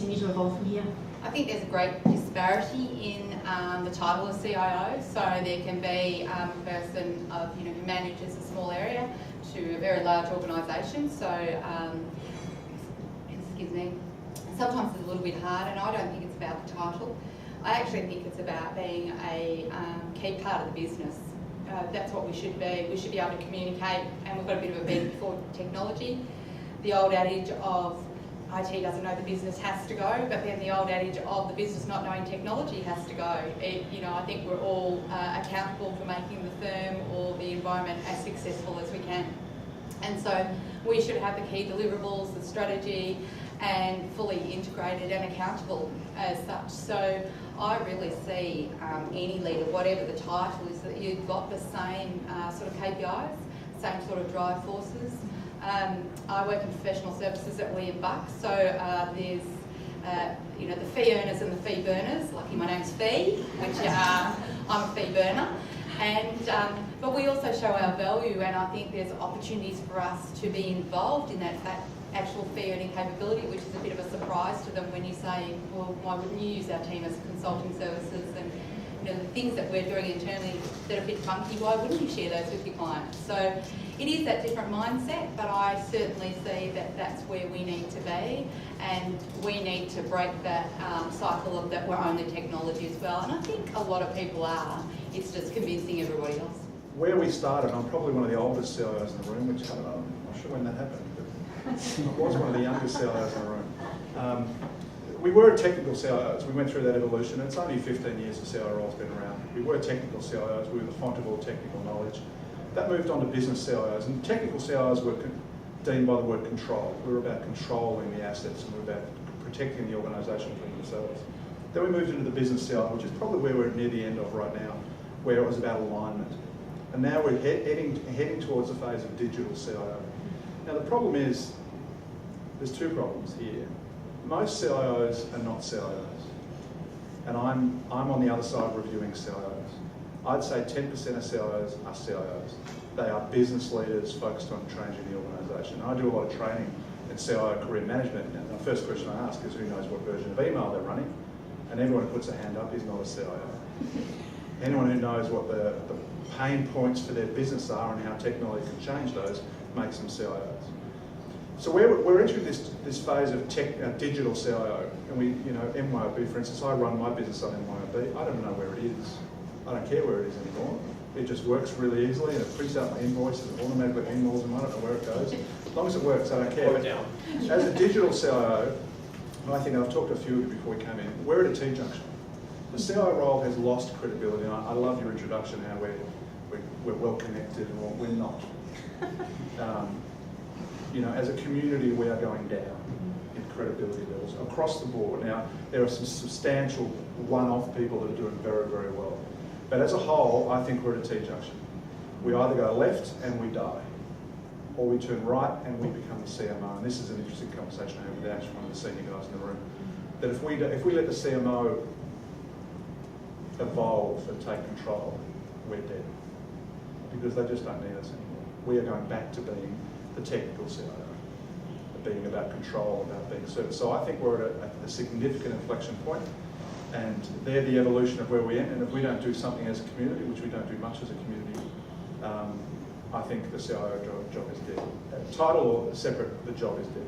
continue to evolve from here? I think there's a great disparity in the title of CIO. So there can be a person who manages a small area to a very large organisation. So excuse me, sometimes it's a little bit hard, and I don't think it's about the title. I actually think it's about being a key part of the business. That's what we should be. We should be able to communicate, and we've got a bit of a bent for technology. The old adage of IT doesn't know the business has to go, but then the old adage of the business not knowing technology has to go. I think we're all accountable for making the firm or the environment as successful as we can. And so we should have the key deliverables, the strategy, and fully integrated and accountable as such. So I really see any leader, whatever the title is, that you've got the same sort of KPIs, same sort of drive forces. I work in professional services at William Buck, so there's the fee earners and the fee burners. Lucky my name's Fee, which I'm a fee burner, and but we also show our value, and I think there's opportunities for us to be involved in that actual fee earning capability, which is a bit of a surprise to them when you say, well, why wouldn't you use our team as consulting services, and the things that we're doing internally that are a bit funky, why wouldn't you share those with your clients? So it is that different mindset, but I certainly see that that's where we need to be, and we need to break that cycle of that we're only technology as well. And I think a lot of people are. It's just convincing everybody else. Where we started, I'm probably one of the oldest CIOs in the room, which I'm not sure when that happened, but I was one of the youngest CIOs in the room. We were technical CIOs. We went through that evolution. It's only 15 years the CIO role's been around. We were technical CIOs. We were the font of all technical knowledge. That moved on to business CIOs, and technical CIOs were deemed by the word control. We were about controlling the assets, and we were about protecting the organisation from themselves. Then we moved into the business CIO, which is probably where we're near the end of right now, where it was about alignment. And now we're heading towards a phase of digital CIO. Now the problem is, there's two problems here. Most CIOs are not CIOs, and I'm on the other side reviewing CIOs. I'd say 10% of CIOs are CIOs. They are business leaders focused on changing the organisation. I do a lot of training in CIO career management, and the first question I ask is who knows what version of email they're running, and everyone who puts a hand up is not a CIO. Anyone who knows what the pain points for their business are and how technology can change those makes them CIOs. So we're entering this phase of digital CIO, and MYOB, for instance, I run my business on MYOB. I don't know where it is. I don't care where it is anymore. It just works really easily, and it prints out my invoices and automatically emails them. I don't know where it goes. As long as it works, I don't care. As a digital CIO, I think I've talked to a few of you before we came in, we're at a T-junction. The CIO role has lost credibility, and I love your introduction, how we're well connected, and we're not. As a community, we are going down in credibility levels across the board. Now, there are some substantial one-off people that are doing very, very well. But as a whole, I think we're at a T-junction. We either go left and we die, or we turn right and we become the CMO. And this is an interesting conversation I had with Ash, one of the senior guys in the room, that if we let the CMO evolve and take control, we're dead. Because they just don't need us anymore. We are going back to being the technical CIO, being about control, about being service. So I think we're at a significant inflection point, and they're the evolution of where we end. And if we don't do something as a community, which we don't do much as a community, I think the CIO job is dead. Title or separate, the job is dead.